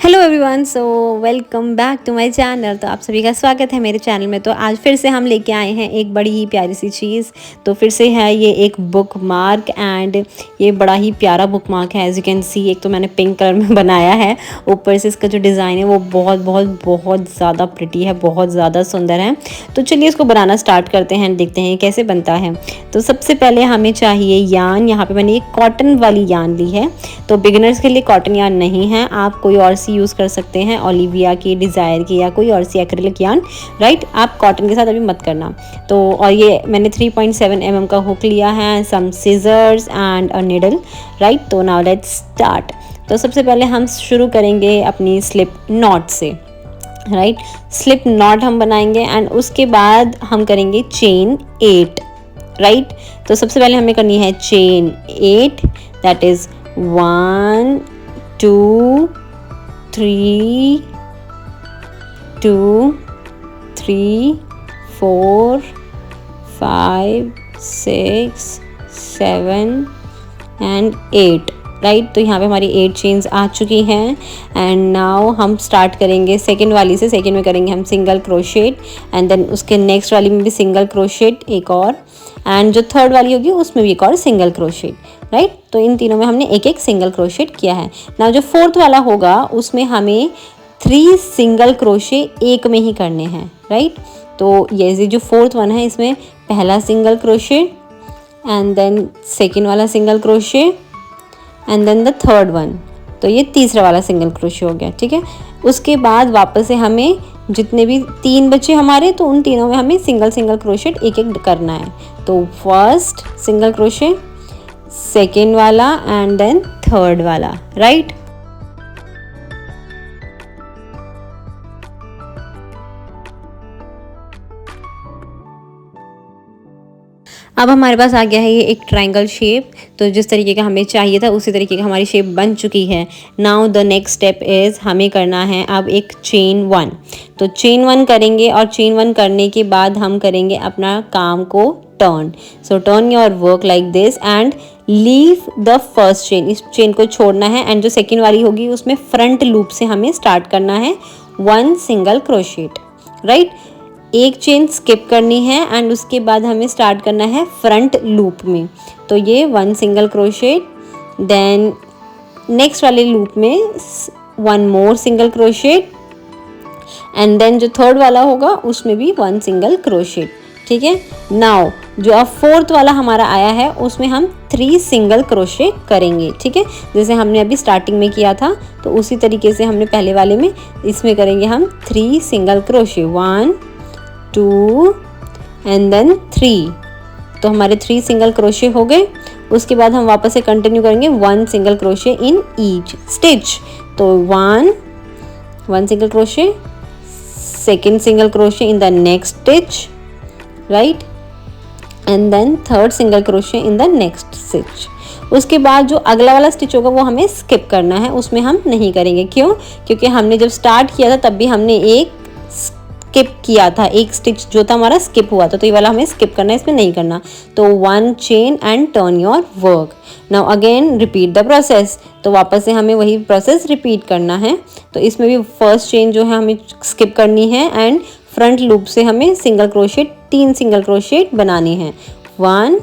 Hello everyone, so welcome back to my channel. तो आप सभी का स्वागत है मेरे चैनल में। तो आज फिर से हम लेके आए हैं एक बड़ी ही प्यारी सी चीज़। तो फिर से है ये एक बुक मार्क एंड ये बड़ा ही प्यारा बुक मार्क है। एज यू कैन सी, एक तो मैंने पिंक कलर में बनाया है, ऊपर से इसका जो डिज़ाइन है वो बहुत बहुत बहुत ज़्यादा प्रिटी है, बहुत ज़्यादा सुंदर है। तो चलिए इसको बनाना स्टार्ट करते हैं, देखते हैं कैसे बनता है। तो सबसे पहले हमें चाहिए यान। यहाँ पर मैंने एक कॉटन वाली यान ली है। तो बिगिनर्स के लिए कॉटन यान नहीं है, आप कोई और सी यूज़ कर सकते हैं, ओलिविया की, डिज़ायर की या कोई और सी एक्रिलिक यान, राइट। आप कॉटन के साथ अभी मत करना। तो और ये मैंने 3.7 mm का हुक लिया है, some scissors and a needle, right. तो नाउ लेट्स स्टार्ट। तो सबसे पहले हम शुरू करेंगे अपनी स्लिप नॉट से, राइट। स्लिप नॉट हम बनाएंगे एंड उसके बाद हम करेंगे चेन 8, राइट। तो सबसे पहले हमें करनी है chain 8, that is 1 2 3 2 3 4 5 6 7 and 8, right. तो यहाँ पे हमारी 8 चेन्स आ चुकी हैं एंड नाउ हम स्टार्ट करेंगे सेकेंड वाली से। सेकेंड में करेंगे हम सिंगल क्रोशेट एंड देन उसके नेक्स्ट वाली में भी सिंगल क्रोशेट एक और, एंड जो थर्ड वाली होगी उसमें भी एक और सिंगल क्रोशेट, राइट। तो इन तीनों में हमने एक एक सिंगल क्रोशेट किया है। नाउ जो फोर्थ वाला होगा उसमें हमें 3 सिंगल क्रोशे एक में ही करने हैं, राइट। तो ये जो फोर्थ वन है इसमें पहला single crochet and then second वाला single crochet and then the third one. तो ये तीसरा वाला सिंगल क्रोशे हो गया, ठीक है। उसके बाद वापस से हमें जितने भी 3 बचे हमारे, तो उन तीनों में हमें सिंगल सिंगल क्रोशेट एक एक करना है। तो फर्स्ट सिंगल क्रोशे, सेकेंड वाला एंड देन थर्ड वाला, राइट। अब हमारे पास आ गया है ये एक ट्रायंगल शेप। तो जिस तरीके का हमें चाहिए था उसी तरीके का हमारी शेप बन चुकी है। Now the next step is हमें करना है अब एक चेन 1। तो चेन 1 करेंगे और चेन 1 करने के बाद हम करेंगे अपना काम को turn. So turn your work like this and leave the first chain. इस चेन को छोड़ना है एंड जो सेकेंड वाली होगी उसमें फ्रंट लूप से हमें स्टार्ट करना है 1 सिंगल क्रोशेट, राइट। एक चेन स्किप करनी है एंड उसके बाद हमें स्टार्ट करना है फ्रंट लूप में। तो ये 1 सिंगल क्रोशेट, देन नेक्स्ट वाले लूप में 1 मोर सिंगल क्रोशेट एंड देन जो थर्ड वाला होगा उसमें भी 1 सिंगल क्रोशेट, ठीक है। नाउ जो अब फोर्थ वाला हमारा आया है उसमें हम 3 सिंगल क्रोशे करेंगे, ठीक है। जैसे हमने अभी स्टार्टिंग में किया था तो उसी तरीके से हमने पहले वाले में इसमें करेंगे हम 3 सिंगल क्रोशे, 1 2 एंड देन 3। तो हमारे 3 सिंगल क्रोशे हो गए। उसके बाद हम वापस से कंटिन्यू करेंगे 1 single crochet in each stitch. तो 1 single crochet, second single crochet in the next stitch, right, and then third single crochet in the next stitch. उसके बाद जो अगला वाला स्टिच होगा वो हमें स्किप करना है, उसमें हम नहीं करेंगे। क्यों? क्योंकि हमने जब स्टार्ट किया था तब भी हमने एक स्किप किया था, एक स्टिच जो था हमारा स्किप हुआ था। तो ये वाला हमें स्किप करना है, इसमें नहीं करना। तो 1 chain and turn your work. Now again repeat the process. तो वापस से हमें वही प्रोसेस रिपीट करना है। तो इसमें भी फर्स्ट चेन जो है हमें स्किप करनी है एंड फ्रंट लूप से हमें सिंगल क्रोशेट 3 सिंगल क्रोशेट बनाने हैं, 1,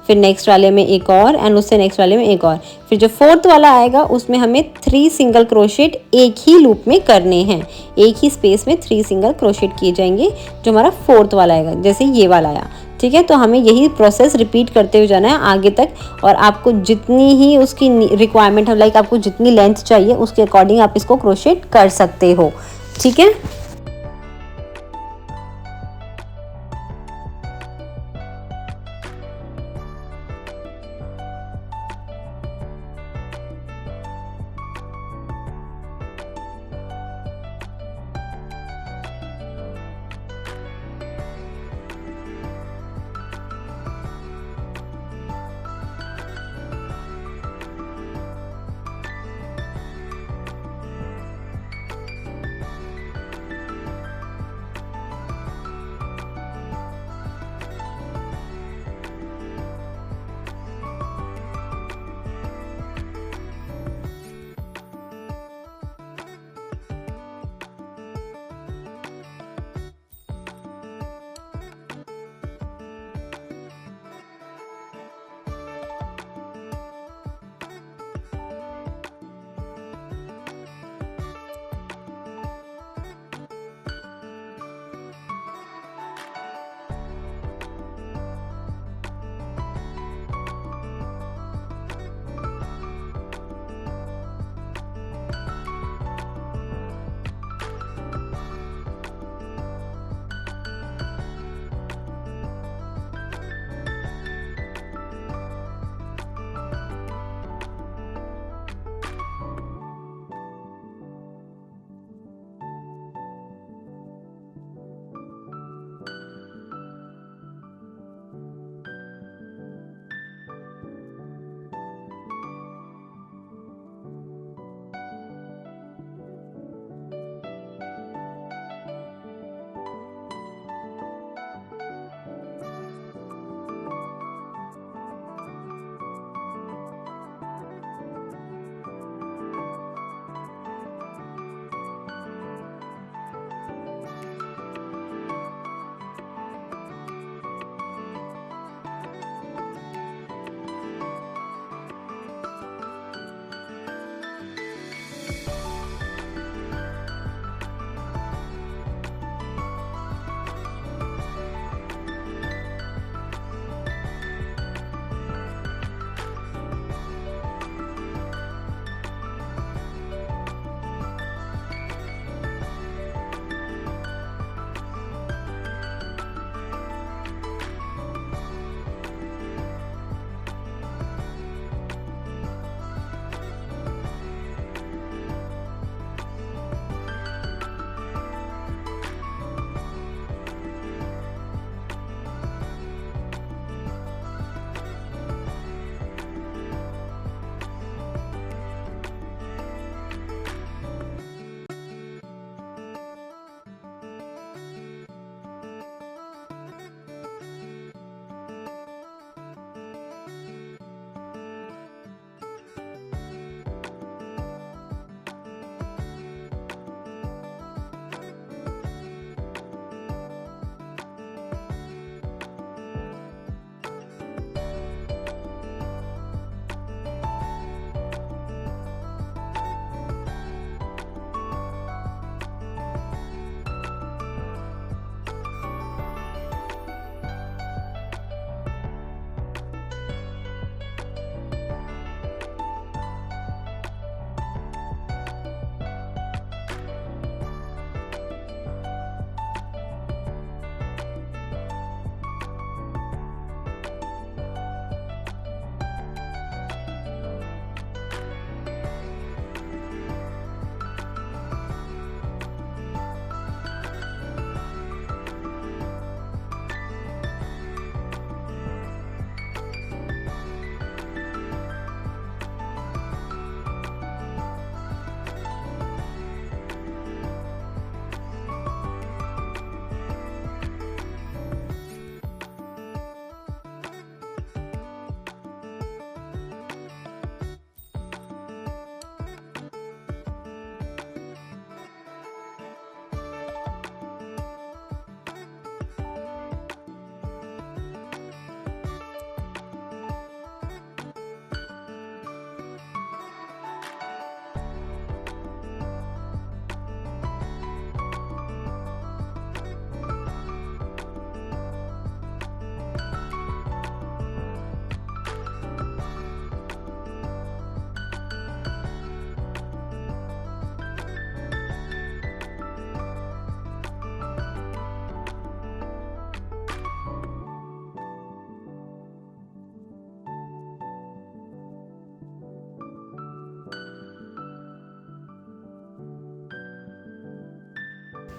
फिर नेक्स्ट वाले में एक और एंड उससे नेक्स्ट वाले में एक और। फिर जो फोर्थ वाला आएगा उसमें हमें 3 सिंगल क्रोशेट एक ही लूप में करने हैं, एक ही स्पेस में 3 सिंगल क्रोशेट किए जाएंगे जो हमारा फोर्थ वाला आएगा, जैसे ये वाला आया, ठीक है। तो हमें यही प्रोसेस रिपीट करते हुए जाना है आगे तक। और आपको जितनी ही उसकी रिक्वायरमेंट है, लाइक आपको जितनी लेंथ चाहिए उसके अकॉर्डिंग आप इसको क्रोशेट कर सकते हो, ठीक है।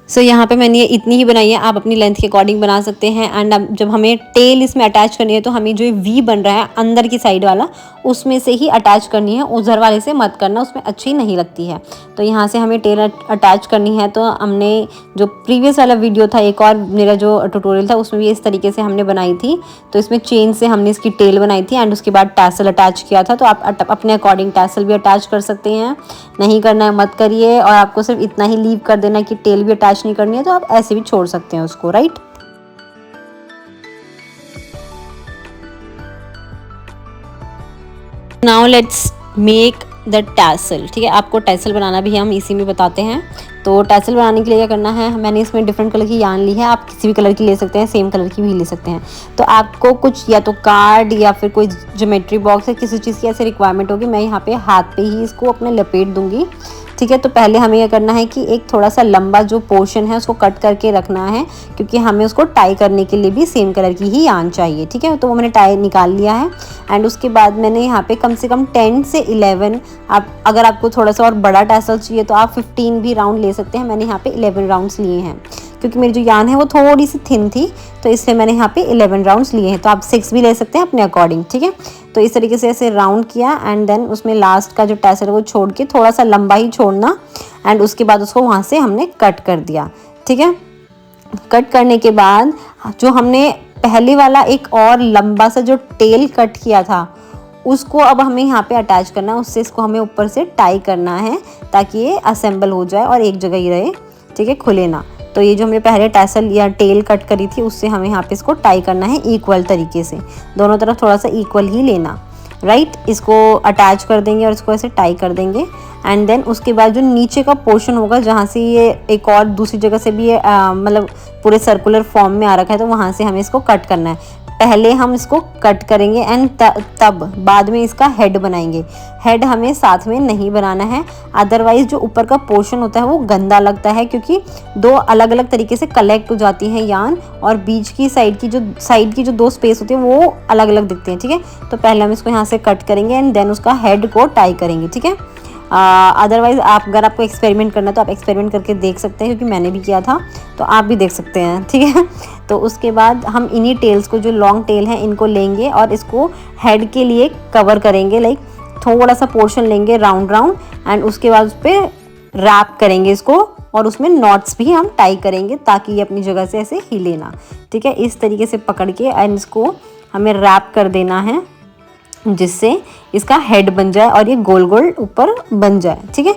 सो यहाँ पे मैंने ये इतनी ही बनाई है, आप अपनी लेंथ के अकॉर्डिंग बना सकते हैं। एंड अब जब हमें टेल इसमें अटैच करनी है तो हमें जो वी बन रहा है अंदर की साइड वाला, उसमें से ही अटैच करनी है, उधर वाले से मत करना, उसमें अच्छी नहीं लगती है। तो यहाँ से हमें टेल अटैच करनी है। तो हमने जो प्रीवियस वाला वीडियो था, एक और मेरा जो ट्यूटोरियल था, उसमें भी इस तरीके से हमने बनाई थी। तो इसमें चेन से हमने इसकी टेल बनाई थी एंड उसके बाद टैसल अटैच किया था। तो आप अपने अकॉर्डिंग टैसल भी अटैच कर सकते हैं, नहीं करना है मत करिए। और आपको सिर्फ इतना ही लीव कर देना है कि टेल भी अटैच नहीं करनी है, तो आप ऐसे भी छोड़ सकते हैं उसको, right. Now let's make the tassel. ठीक है, आपको टैसल बनाना भी हम इसी में बताते हैं। तो टैसल बनाने के लिए क्या करना है, मैंने इसमें डिफरेंट कलर की यार्न ली है, आप किसी भी कलर की ले सकते हैं, सेम कलर की भी ले सकते हैं। तो आपको कुछ या तो कार्ड या फिर कोई ज्योमेट्री बॉक्स या किसी चीज़ की ऐसे रिक्वायरमेंट होगी। मैं यहाँ पे हाथ पे ही इसको अपने लपेट दूंगी। ठीक है, तो पहले हमें यह करना है कि एक थोड़ा सा लंबा जो पोर्शन है उसको कट करके रखना है, क्योंकि हमें उसको टाई करने के लिए भी सेम कलर की ही यार्न चाहिए। ठीक है, तो वो मैंने टाई निकाल लिया है। एंड उसके बाद मैंने यहाँ पे कम से कम 10 से 11, आप अगर आपको थोड़ा सा और बड़ा टैसल चाहिए तो आप 15 भी राउंड ले सकते हैं। मैंने यहाँ पे 11 राउंड्स लिए हैं, क्योंकि मेरी जो यार्न है वो थोड़ी सी थिन थी, तो इसलिए मैंने यहाँ पे 11 राउंड्स लिए हैं। तो आप 6 भी ले सकते हैं अपने अकॉर्डिंग। ठीक है, तो इस तरीके से ऐसे राउंड किया एंड देन उसमें लास्ट का जो टैसल है वो छोड़ के थोड़ा सा लंबा ही छोड़ना। एंड उसके बाद उसको वहाँ से हमने कट कर दिया। ठीक है, कट करने के बाद जो हमने पहले वाला एक और लंबा सा जो टेल कट किया था, उसको अब हमें यहाँ पे अटैच करना है। उससे इसको हमें ऊपर से टाई करना है, ताकि ये असेंबल हो जाए और एक जगह ही रहे। ठीक है, खुले ना। तो ये जो हमने पहले टैसल या टेल कट करी थी, उससे हमें यहाँ पे इसको टाई करना है इक्वल तरीके से, दोनों तरफ थोड़ा सा इक्वल ही लेना, राइट। इसको अटैच कर देंगे और इसको ऐसे टाई कर देंगे। एंड देन उसके बाद जो नीचे का पोर्शन होगा, जहाँ से ये एक और दूसरी जगह से भी मतलब पूरे सर्कुलर फॉर्म में आ रखा है, तो वहाँ से हमें इसको कट करना है। पहले हम इसको कट करेंगे एंड तब बाद में इसका हेड बनाएंगे। हेड हमें साथ में नहीं बनाना है, अदरवाइज जो ऊपर का पोर्शन होता है वो गंदा लगता है, क्योंकि दो अलग अलग तरीके से कलेक्ट हो जाती हैं यार्न, और बीच की साइड की जो दो स्पेस होती है वो अलग अलग दिखते हैं। ठीक है, तो पहले हम इसको यहाँ से कट करेंगे एंड देन उसका हेड को टाई करेंगे। ठीक है, अदरवाइज़ अगर आपको एक्सपेरिमेंट करना है तो आप एक्सपेरिमेंट करके देख सकते हैं, क्योंकि मैंने भी किया था, तो आप भी देख सकते हैं। ठीक है, तो उसके बाद हम इन्हीं टेल्स को, जो लॉन्ग टेल हैं, इनको लेंगे और इसको हेड के लिए कवर करेंगे। लाइक थोड़ा सा पोर्शन लेंगे राउंड एंड उसके बाद उस पर रैप करेंगे इसको, और उसमें नॉट्स भी हम टाई करेंगे, ताकि ये अपनी जगह से ऐसे हिले ना। ठीक है, इस तरीके से पकड़ के एंड इसको हमें रैप कर देना है, जिससे इसका हेड बन जाए और ये गोल गोल ऊपर बन जाए। ठीक है,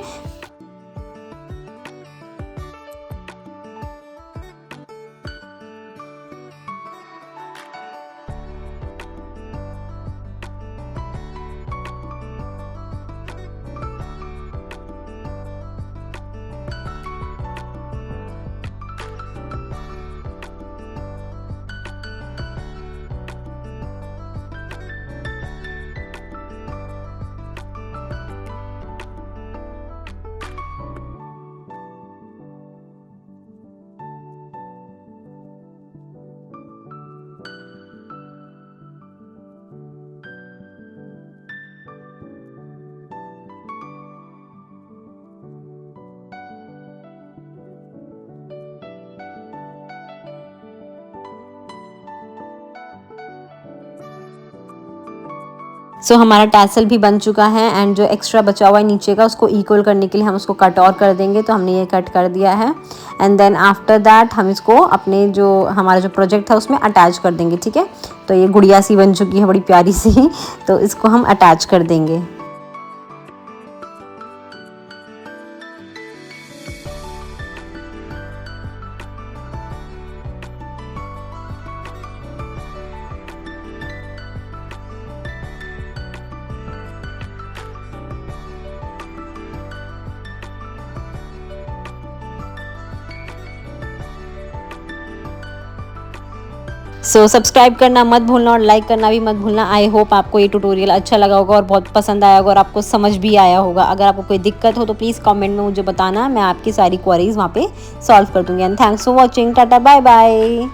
सो हमारा टैसल भी बन चुका है एंड जो एक्स्ट्रा बचा हुआ है नीचे का, उसको इक्वल करने के लिए हम उसको कट और कर देंगे। तो हमने ये कट कर दिया है एंड देन आफ्टर दैट हम इसको अपने जो हमारा जो प्रोजेक्ट था उसमें अटैच कर देंगे। ठीक है, तो ये गुड़िया सी बन चुकी है, बड़ी प्यारी सी। तो इसको हम अटैच कर देंगे। सो सब्सक्राइब करना मत भूलना और लाइक करना भी मत भूलना। आई होप आपको ये ट्यूटोरियल अच्छा लगा होगा और बहुत पसंद आया होगा और आपको समझ भी आया होगा। अगर आपको कोई दिक्कत हो तो प्लीज़ कमेंट में मुझे बताना, मैं आपकी सारी क्वेरीज वहाँ पे सॉल्व कर दूँगी। And thanks for watching, tata bye bye.